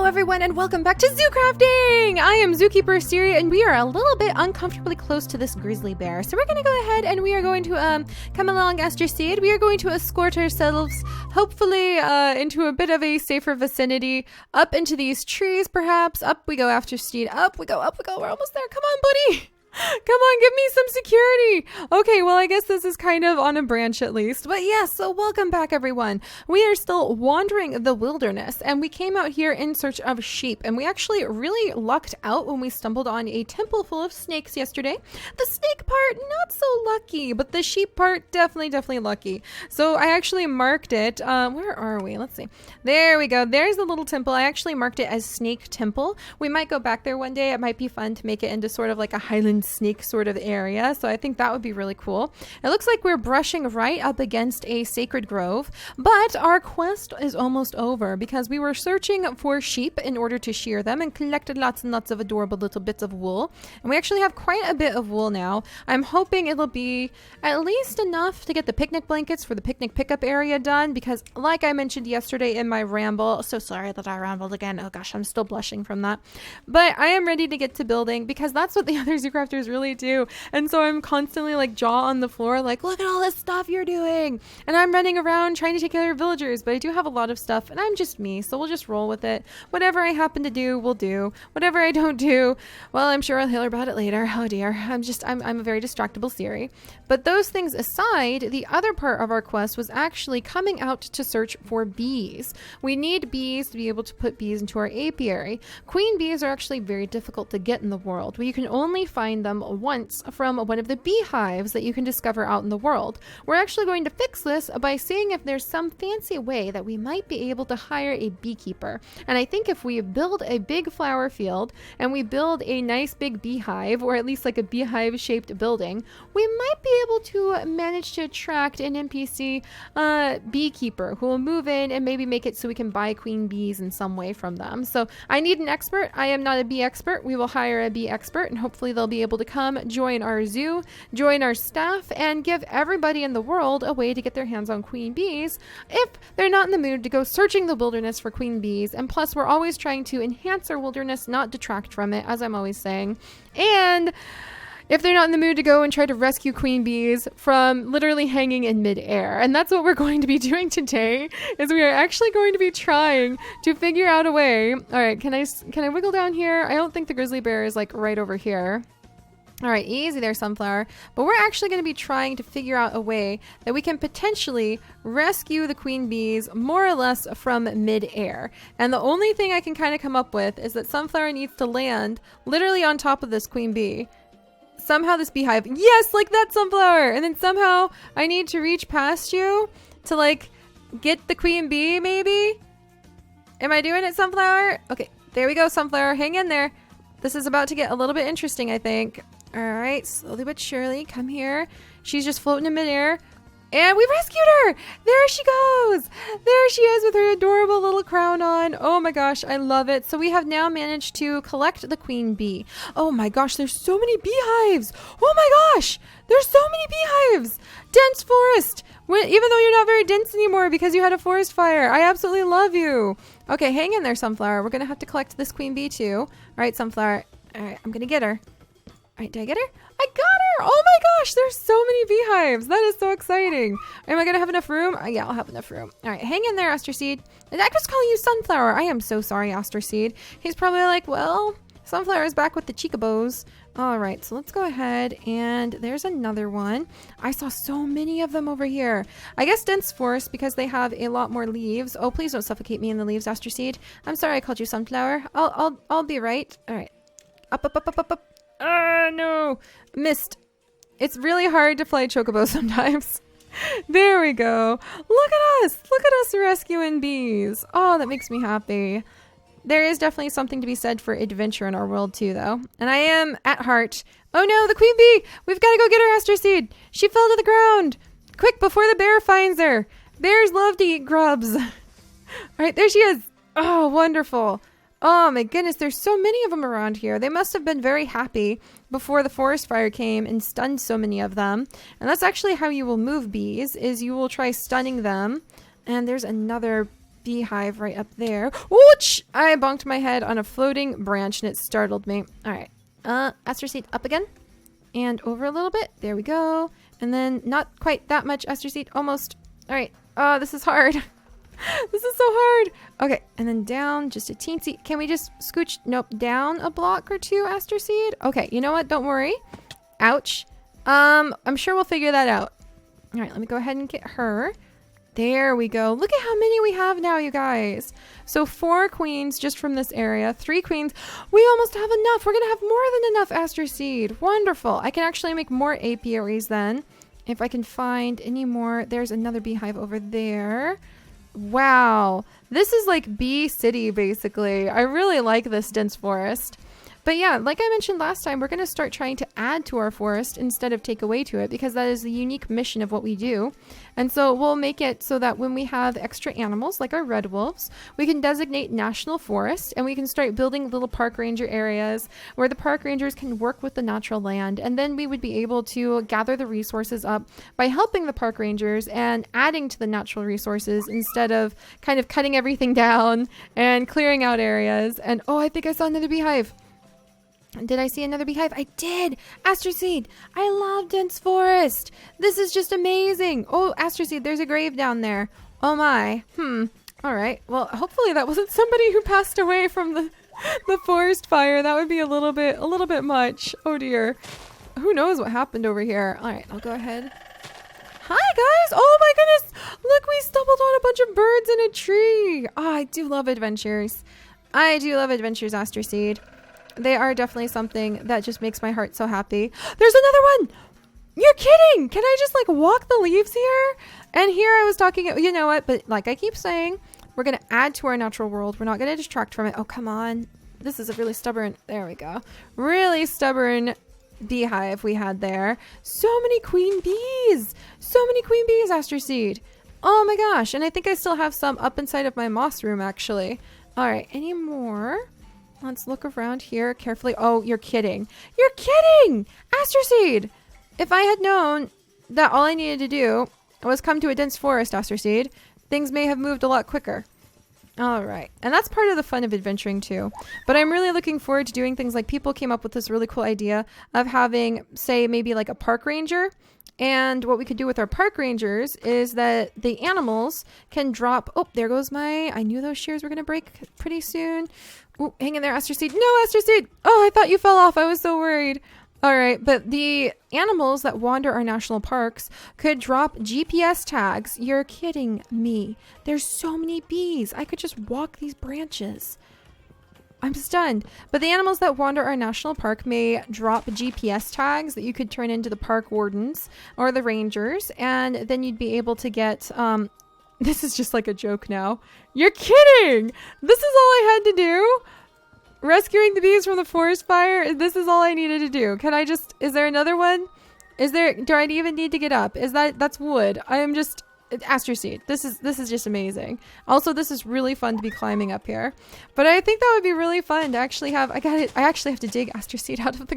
Hello everyone and welcome back to Zoo Crafting! I am Zookeeper Seri and we are a little bit uncomfortably close to this grizzly bear. So we're going to go ahead and we are going to come along Asterseed. We are going to escort ourselves hopefully into a bit of a safer vicinity. Up into these trees perhaps. Up we go Asterseed. Up we go, we're almost there. Come on buddy! Come on, give me some security. Okay, well, I guess this is kind of on a branch at least. But yes, so welcome back, everyone. We are still wandering the wilderness, and we came out here in search of sheep, and we actually really lucked out when we stumbled on a temple full of snakes yesterday. The snake part, not so lucky, but the sheep part, definitely lucky. So I actually marked it. Where are we? Let's see. There we go. There's the little temple. I actually marked it as Snake Temple. We might go back there one day. It might be fun to make it into sort of like a Highland snake sort of area, so I think that would be really cool. It looks like we're brushing right up against a sacred grove, but our quest is almost over because we were searching for sheep in order to shear them and collected lots and lots of adorable little bits of wool, and we actually have quite a bit of wool now. I'm hoping it'll be at least enough to get the picnic blankets for the picnic pickup area done because, like I mentioned yesterday in my ramble, so sorry that I rambled again, oh gosh, I'm still blushing from that, but I am ready to get to building because that's what the other zoo crafters really do. And so I'm constantly like jaw on the floor like, look at all this stuff you're doing, and I'm running around trying to take care of villagers, but I do have a lot of stuff and I'm just me, so we'll just roll with it. Whatever I happen to do, we'll do. Whatever I don't do, well, I'm sure I'll hear about it later. Oh dear, I'm a very distractible Seri. But those things aside, the other part of our quest was actually coming out to search for bees. We need bees to be able to put bees into our apiary. Queen bees are actually very difficult to get in the world. You can only find them once from one of the beehives that you can discover out in the world. We're actually going to fix this by seeing if there's some fancy way that we might be able to hire a beekeeper. And I think if we build a big flower field and we build a nice big beehive, or at least like a beehive shaped building, we might be able to manage to attract an NPC beekeeper who will move in and maybe make it so we can buy queen bees in some way from them. So I need an expert. I am not a bee expert. We will hire a bee expert and hopefully they'll be able to come join our zoo, join our staff, and give everybody in the world a way to get their hands on queen bees if they're not in the mood to go searching the wilderness for queen bees. And plus, we're always trying to enhance our wilderness, not detract from it, as I'm always saying. And if they're not in the mood to go and try to rescue queen bees from literally hanging in midair. And that's what we're going to be doing today, is we are actually going to be trying to figure out a way. All right, can I wiggle down here? I don't think the grizzly bear is like right over here. All right, easy there, Sunflower. But we're actually going to be trying to figure out a way that we can potentially rescue the queen bees more or less from mid-air. And the only thing I can kind of come up with is that Sunflower needs to land literally on top of this queen bee. Somehow this beehive, yes, like that, Sunflower. And then somehow I need to reach past you to like get the queen bee, maybe? Am I doing it, Sunflower? Okay, there we go, Sunflower. Hang in there. This is about to get a little bit interesting, I think. All right, slowly but surely, come here. She's just floating in midair. And we rescued her! There she goes! There she is with her adorable little crown on. Oh my gosh, I love it. So we have now managed to collect the queen bee. Oh my gosh, there's so many beehives! Oh my gosh! There's so many beehives! Dense forest! Even though you're not very dense anymore because you had a forest fire. I absolutely love you. Okay, hang in there, Sunflower. We're going to have to collect this queen bee too. All right, Sunflower. All right, I'm going to get her. All right, did I get her? I got her! Oh my gosh, there's so many beehives. That is so exciting. Am I going to have enough room? Yeah, I'll have enough room. All right, hang in there, Asterseed. And I just call you Sunflower. I am so sorry, Asterseed. He's probably like, well, Sunflower is back with the chicabos. All right, so let's go ahead, and there's another one. I saw so many of them over here. I guess dense forest because they have a lot more leaves. Oh, please don't suffocate me in the leaves, Asterseed. I'm sorry I called you Sunflower. I'll be right. All right, up. No, missed. It's really hard to fly chocobo sometimes. There we go. Look at us rescuing bees. Oh, that makes me happy. There is definitely something to be said for adventure in our world too, though. And I am at heart. Oh no, the queen bee! We've got to go get her, Asterseed. She fell to the ground. Quick, before the bear finds her. Bears love to eat grubs. All right, there she is. Oh, wonderful. Oh my goodness, there's so many of them around here. They must have been very happy before the forest fire came and stunned so many of them. And that's actually how you will move bees, is you will try stunning them. And there's another beehive right up there. Ouch! I bonked my head on a floating branch and it startled me. All right. Aster seed up again. And over a little bit. There we go. And then not quite that much aster seed. Almost. All right. Oh, this is hard. This is so hard. Okay. And then down just a teensy. Can we just scooch? Nope. Down a block or two aster seed. Okay. You know what? Don't worry. Ouch. I'm sure we'll figure that out. All right. Let me go ahead and get her. There we go. Look at how many we have now, you guys. So 4 queens just from this area, 3 queens. We almost have enough. We're going to have more than enough aster seed. Wonderful. I can actually make more apiaries then if I can find any more. There's another beehive over there. Wow. This is like bee city, basically. I really like this dense forest. But yeah, like I mentioned last time, we're going to start trying to add to our forest instead of take away to it, because that is the unique mission of what we do. And so we'll make it so that when we have extra animals like our red wolves, we can designate national forest and we can start building little park ranger areas where the park rangers can work with the natural land. And then we would be able to gather the resources up by helping the park rangers and adding to the natural resources instead of kind of cutting everything down and clearing out areas. And oh, I think I saw another beehive. Did I see another beehive? I did! Aster seed! I love dense forest! This is just amazing! Oh, aster seed, there's a grave down there. Oh my. Alright. Well, hopefully that wasn't somebody who passed away from the forest fire. That would be a little bit much. Oh dear. Who knows what happened over here. Alright, I'll go ahead. Hi guys! Oh my goodness! Look, we stumbled on a bunch of birds in a tree! Oh, I do love adventures. I do love adventures, aster seed. They are definitely something that just makes my heart so happy. There's another one! You're kidding! Can I just like walk the leaves here? And here I was talking, you know what? But like I keep saying, we're going to add to our natural world. We're not going to distract from it. Oh, come on. This is a really stubborn, there we go. Really stubborn beehive we had there. So many queen bees! So many queen bees, aster seed. Oh my gosh. And I think I still have some up inside of my moss room actually. All right, any more? Let's look around here carefully. Oh, you're kidding. You're kidding! Aster seed! If I had known that all I needed to do was come to a dense forest, aster seed, things may have moved a lot quicker. All right. And that's part of the fun of adventuring too. But I'm really looking forward to doing things like people came up with this really cool idea of having, say, maybe like a park ranger. And what we could do with our park rangers is that the animals can drop... Oh, there goes my... I knew those shears were going to break pretty soon. Oh, hang in there, aster seed. No, aster seed! Oh, I thought you fell off. I was so worried. All right, but the animals that wander our national parks could drop GPS tags. You're kidding me. There's so many bees. I could just walk these branches. I'm stunned. But the animals that wander our national park may drop GPS tags that you could turn into the park wardens or the rangers, and then you'd be able to get... This is just like a joke now. You're kidding! This is all I had to do? Rescuing the bees from the forest fire? This is all I needed to do. Can I just... Is there another one? Do I even need to get up? That's wood. I am just... Aster seed. This is just amazing. Also, this is really fun to be climbing up here. But I think that would be really fun to actually have... I actually have to dig aster seed out of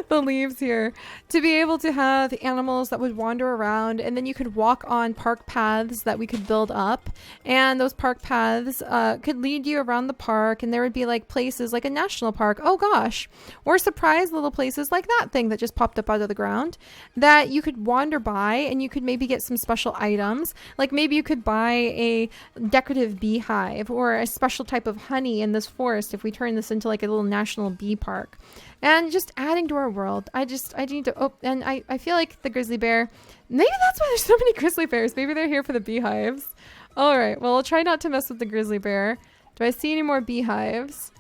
the leaves here to be able to have animals that would wander around, and then you could walk on park paths that we could build up, and those park paths could lead you around the park, and there would be like places like a national park, oh gosh, or surprise little places like that thing that just popped up out of the ground that you could wander by, and you could maybe get some special items, like maybe you could buy a decorative beehive or a special type of honey in this forest if we turn this into like a little national bee park. And just adding to our world. I need to... Oh, and I feel like the grizzly bear... Maybe that's why there's so many grizzly bears. Maybe they're here for the beehives. All right. Well, I'll try not to mess with the grizzly bear. Do I see any more beehives?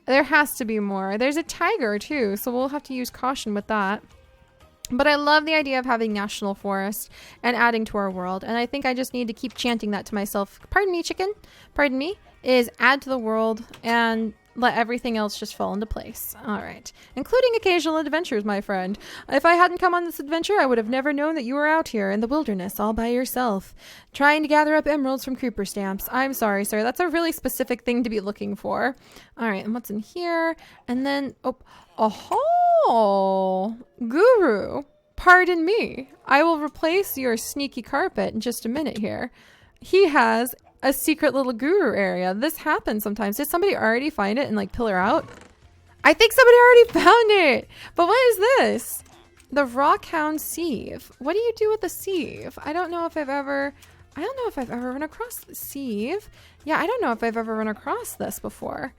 There has to be more. There's a tiger, too. So we'll have to use caution with that. But I love the idea of having national forest and adding to our world. And I think I just need to keep chanting that to myself. Pardon me, chicken. Pardon me. Is add to the world and... let everything else just fall into place. All right. Including occasional adventures, my friend. If I hadn't come on this adventure, I would have never known that you were out here in the wilderness all by yourself, trying to gather up emeralds from creeper stamps. I'm sorry, sir. That's a really specific thing to be looking for. All right. And what's in here? And then, oh, Guru, pardon me. I will replace your sneaky carpet in just a minute here. He has a secret little guru area. This happens sometimes. Did somebody already find it and like pillar out? I think somebody already found it. But what is this? The rockhound sieve. What do you do with the sieve? I don't know if I've ever run across the sieve. Yeah, I don't know if I've ever run across this before.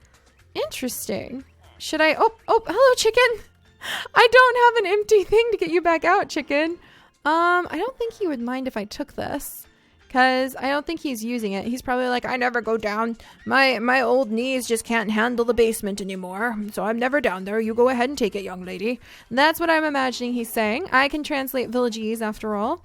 Interesting. Should I? Oh, hello, chicken. I don't have an empty thing to get you back out, chicken. I don't think he would mind if I took this, because I don't think he's using it. He's probably like, I never go down. My old knees just can't handle the basement anymore, so I'm never down there. You go ahead and take it, young lady. That's what I'm imagining he's saying. I can translate villagese after all.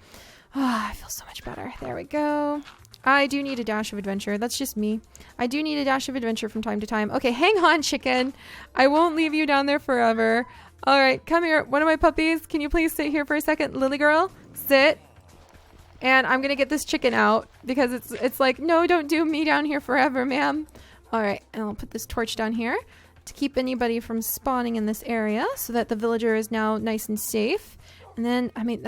I feel so much better. There we go. I do need a dash of adventure. That's just me. I do need a dash of adventure from time to time. Okay, hang on, chicken. I won't leave you down there forever. All right, come here. One of my puppies. Can you please sit here for a second? Lily girl, sit. And I'm going to get this chicken out because it's like, no, don't do me down here forever, ma'am. All right, and I'll put this torch down here to keep anybody from spawning in this area so that the villager is now nice and safe. And then, I mean,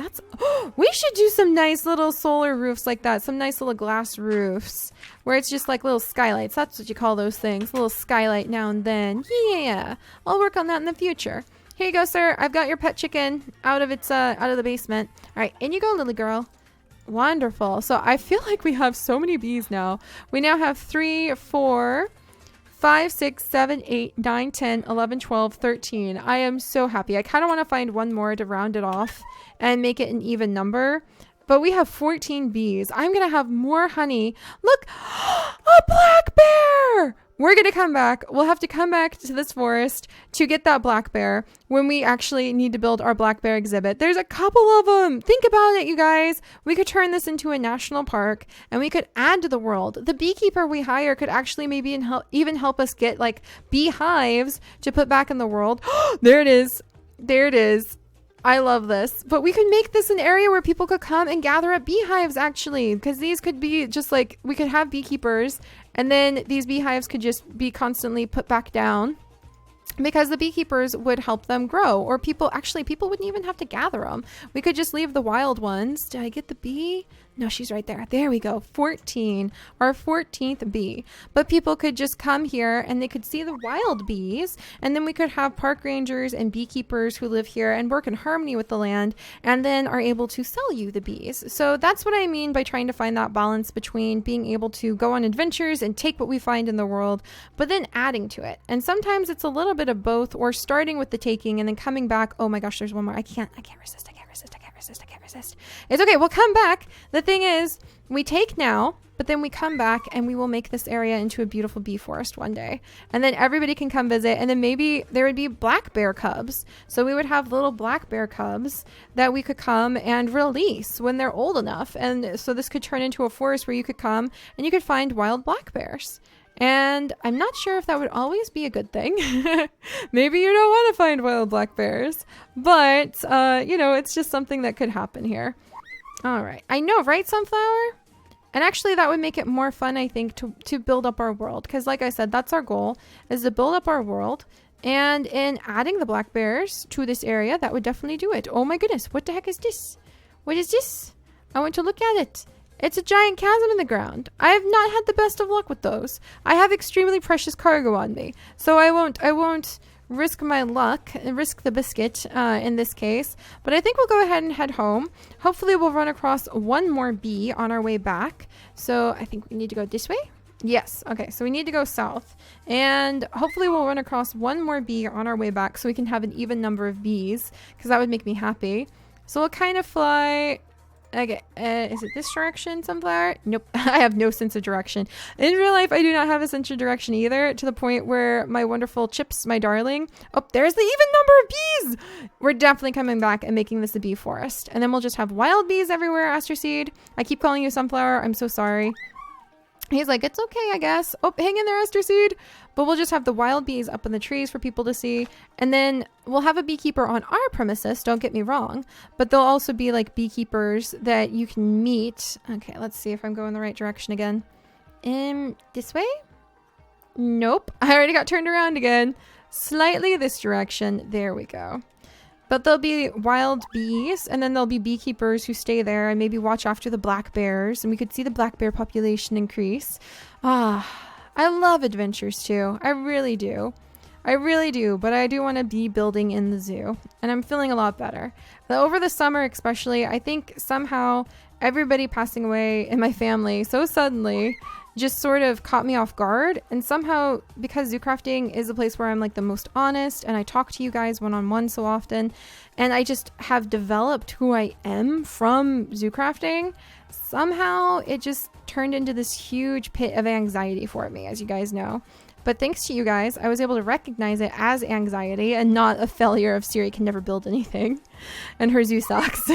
we should do some nice little solar roofs like that. Some nice little glass roofs where it's just like little skylights. That's what you call those things. A little skylight now and then. Yeah, I'll work on that in the future. Here you go, sir. I've got your pet chicken out of the basement. All right, in you go, little girl. Wonderful. So I feel like we have so many bees now. We now have 3, 4, 5, 6, 7, 8, 9, 10, 11, 12, 13. I am so happy. I kind of want to find one more to round it off and make it an even number. But we have 14 bees. I'm going to have more honey. Look, a black bear! We're going to come back. We'll have to come back to this forest to get that black bear when we actually need to build our black bear exhibit. There's a couple of them. Think about it, you guys. We could turn this into a national park and we could add to the world. The beekeeper we hire could actually maybe even help us get like beehives to put back in the world. There it is. There it is. I love this. But we could make this an area where people could come and gather at beehives, actually, because these could be just like, we could have beekeepers and then these beehives could just be constantly put back down because the beekeepers would help them grow, or people wouldn't even have to gather them. We could just leave the wild ones. Did I get the bee? No, she's right there. There we go. 14, our 14th bee. But people could just come here and they could see the wild bees. And then we could have park rangers and beekeepers who live here and work in harmony with the land and then are able to sell you the bees. So that's what I mean by trying to find that balance between being able to go on adventures and take what we find in the world, but then adding to it. And sometimes it's a little bit of both, or starting with the taking and then coming back. Oh my gosh, there's one more. I can't resist. It's okay. We'll come back. The thing is, we take now, but then we come back and we will make this area into a beautiful bee forest one day. And then everybody can come visit. And then maybe there would be black bear cubs. So we would have little black bear cubs that we could come and release when they're old enough. And so this could turn into a forest where you could come and you could find wild black bears. And I'm not sure if that would always be a good thing. Maybe you don't want to find wild black bears, but, it's just something that could happen here. All right. I know, right, Sunflower? And actually that would make it more fun, I think, to build up our world. Because like I said, that's our goal, is to build up our world. And in adding the black bears to this area, that would definitely do it. Oh my goodness. What the heck is this? What is this? I want to look at it. It's a giant chasm in the ground. I have not had the best of luck with those. I have extremely precious cargo on me, so I won't risk my luck and risk the biscuit in this case. But I think we'll go ahead and head home. Hopefully we'll run across one more bee on our way back. So I think we need to go this way. Yes. Okay. So we need to go south, and hopefully we'll run across one more bee on our way back so we can have an even number of bees, because that would make me happy. So we'll kind of fly. Okay, is it this direction, Sunflower? Nope, I have no sense of direction. In real life, I do not have a sense of direction either, to the point where my wonderful Chips, my darling, oh, there's the even number of bees! We're definitely coming back and making this a bee forest. And then we'll just have wild bees everywhere, Aster Seed. I keep calling you Sunflower, I'm so sorry. He's like, it's okay, I guess. Oh, hang in there, Aster Seed. But we'll just have the wild bees up in the trees for people to see. And then we'll have a beekeeper on our premises, don't get me wrong. But there'll also be like beekeepers that you can meet. Okay, let's see if I'm going the right direction again. This way? Nope. I already got turned around again. Slightly this direction. There we go. But there'll be wild bees, and then there'll be beekeepers who stay there and maybe watch after the black bears, and we could see the black bear population increase. Ah, I love adventures too. I really do. I really do, but I do want to be building in the zoo, and I'm feeling a lot better. But over the summer especially, I think somehow everybody passing away in my family so suddenly just sort of caught me off guard, and somehow, because zoo crafting is a place where I'm like the most honest and I talk to you guys one-on-one so often, and I just have developed who I am from zoo crafting, somehow it just turned into this huge pit of anxiety for me, as you guys know. But thanks to you guys, I was able to recognize it as anxiety and not a failure of Seri can never build anything and her zoo sucks.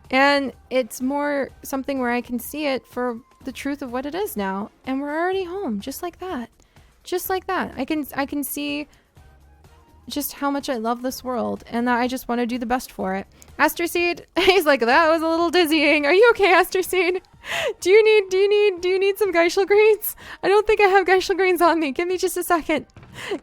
And it's more something where I can see it for the truth of what it is now. And we're already home, just like that. Just like that. I can see just how much I love this world and that I just want to do the best for it. Aster Seed, he's like, that was a little dizzying. Are you okay, Aster Seed? Do you need some Geishel greens? I don't think I have Geishel greens on me. Give me just a second.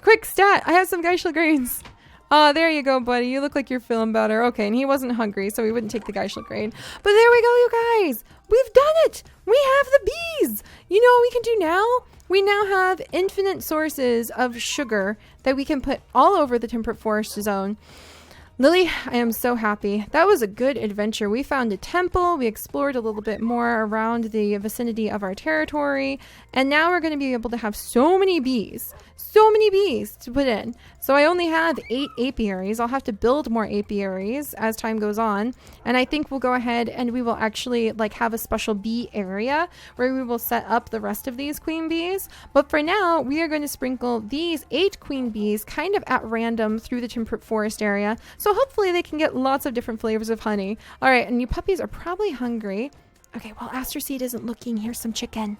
Quick stat, I have some Geishel greens. Oh, there you go, buddy. You look like you're feeling better. Okay, and he wasn't hungry, so we wouldn't take the Geishel grain. But there we go, you guys. We've done it. We have the bees. You know what we can do now? We now have infinite sources of sugar that we can put all over the temperate forest zone. Lily, I am so happy. That was a good adventure. We found a temple. We explored a little bit more around the vicinity of our territory. And now we're going to be able to have so many bees to put in. So I only have 8 apiaries. I'll have to build more apiaries as time goes on. And I think we'll go ahead and we will actually like have a special bee area where we will set up the rest of these queen bees. But for now, we are going to sprinkle these 8 queen bees kind of at random through the temperate forest area. So hopefully they can get lots of different flavors of honey. All right, and you puppies are probably hungry. Okay, well, Aster Seed isn't looking. Here's some chicken.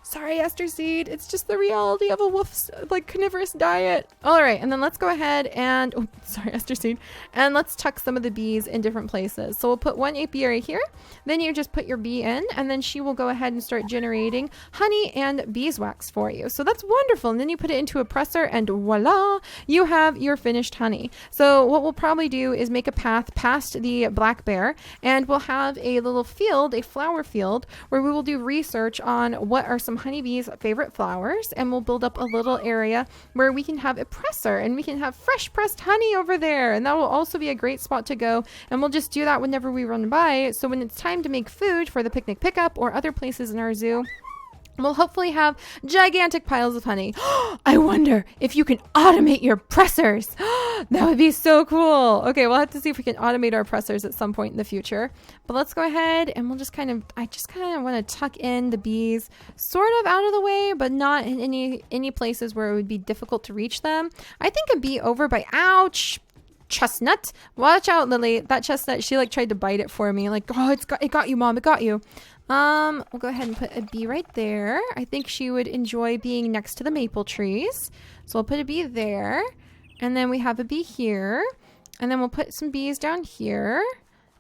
Sorry, Aster Seed. It's just the reality of a wolf's like carnivorous diet. All right, and then let's go ahead and sorry, Aster Seed. And let's tuck some of the bees in different places. So we'll put one apiary here. Then you just put your bee in, and then she will go ahead and start generating honey and beeswax for you. So that's wonderful. And then you put it into a presser, and voila, you have your finished honey. So what we'll probably do is make a path past the black bear, and we'll have a little field, a flower field, where we will do research on what are some honeybees' favorite flowers, and we'll build up a little area where we can have a presser and we can have fresh pressed honey over there, and that will also be a great spot to go, and we'll just do that whenever we run by. So when it's time to make food for the picnic pickup or other places in our zoo, we'll hopefully have gigantic piles of honey. I wonder if you can automate your pressers. That would be so cool. Okay, we'll have to see if we can automate our pressers at some point in the future. But let's go ahead and we'll just I just kind of want to tuck in the bees sort of out of the way, but not in any places where it would be difficult to reach them. I think a bee over by, ouch, chestnut. Watch out, Lily. That chestnut, she like tried to bite it for me. Like, oh, it got you, Mom. It got you. We'll go ahead and put a bee right there. I think she would enjoy being next to the maple trees. So we'll put a bee there. And then we have a bee here. And then we'll put some bees down here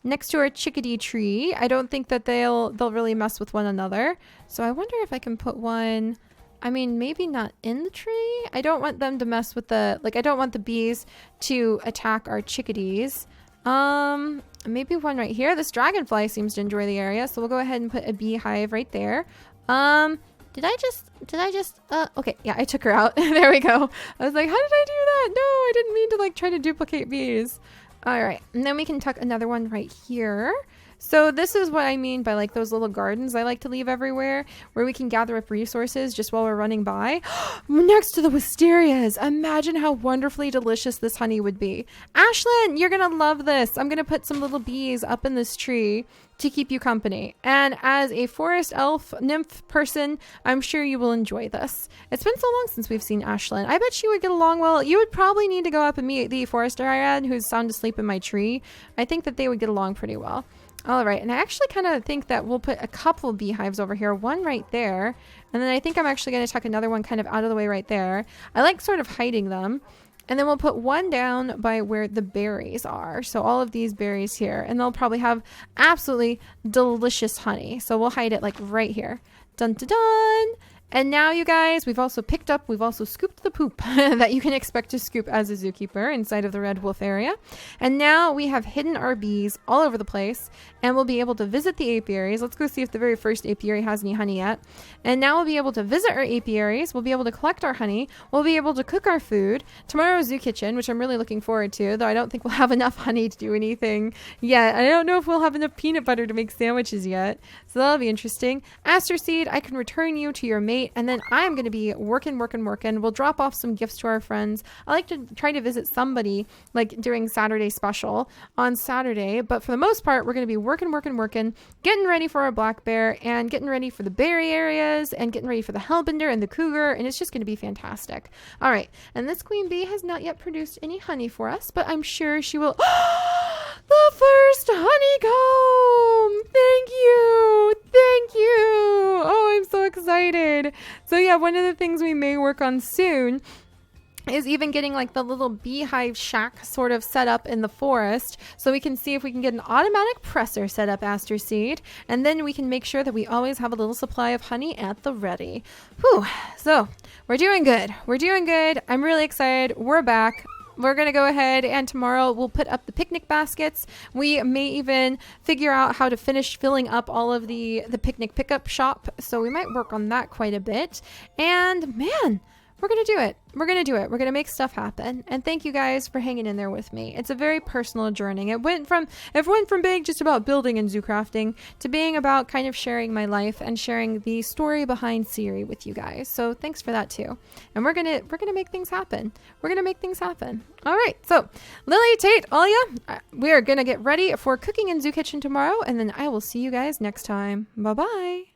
next to our chickadee tree. I don't think that they'll really mess with one another. So I wonder if I can put one, I mean, maybe not in the tree. I don't want them to mess with I don't want the bees to attack our chickadees. Maybe one right here. This dragonfly seems to enjoy the area, so we'll go ahead and put a beehive right there. Did I just, okay, yeah, I took her out. There we go. I was like, how did I do that? No, I didn't mean to like try to duplicate bees. All right, and then we can tuck another one right here. So this is what I mean by like those little gardens I like to leave everywhere where we can gather up resources just while we're running by. Next to the wisterias. Imagine how wonderfully delicious this honey would be. Ashlyn, you're going to love this. I'm going to put some little bees up in this tree to keep you company. And as a forest elf nymph person, I'm sure you will enjoy this. It's been so long since we've seen Ashlyn. I bet she would get along well. You would probably need to go up and meet the forest dryad who's sound asleep in my tree. I think that they would get along pretty well. All right, and I actually kind of think that we'll put a couple beehives over here, one right there, and then I think I'm actually going to tuck another one kind of out of the way right there. I like sort of hiding them, and then we'll put one down by where the berries are, so all of these berries here, and they'll probably have absolutely delicious honey, so we'll hide it like right here. Dun dun dun! And now, you guys, we've also scooped the poop that you can expect to scoop as a zookeeper inside of the Red Wolf area. And now we have hidden our bees all over the place, and we'll be able to visit the apiaries. Let's go see if the very first apiary has any honey yet. And now we'll be able to visit our apiaries. We'll be able to collect our honey. We'll be able to cook our food. Tomorrow's Zoo Kitchen, which I'm really looking forward to, though I don't think we'll have enough honey to do anything yet. I don't know if we'll have enough peanut butter to make sandwiches yet. So that'll be interesting. Aster Seed, I can return you to your mate, and then I'm going to be working. We'll drop off some gifts to our friends. I like to try to visit somebody like during Saturday special on Saturday, but for the most part, we're going to be working, getting ready for our black bear and getting ready for the berry areas and getting ready for the hellbender and the cougar, and it's just going to be fantastic. All right, and this queen bee has not yet produced any honey for us, but I'm sure she will. The first honeycomb! Thank you! Oh, I'm so excited. So yeah, one of the things we may work on soon is even getting like the little beehive shack sort of set up in the forest, so we can see if we can get an automatic presser set up, Aster Seed, and then we can make sure that we always have a little supply of honey at the ready. Whew. So we're doing good. I'm really excited. We're back. We're going to go ahead and tomorrow we'll put up the picnic baskets. We may even figure out how to finish filling up all of the picnic pickup shop. So we might work on that quite a bit. And man, we're going to do it. We're going to make stuff happen. And thank you guys for hanging in there with me. It's a very personal journey. It went from being just about building and zoo crafting to being about kind of sharing my life and sharing the story behind Seri with you guys. So thanks for that too. And we're going to make things happen. All right. So Lily, Tate, Alia, we are going to get ready for cooking in Zoo Kitchen tomorrow, and then I will see you guys next time. Bye-bye.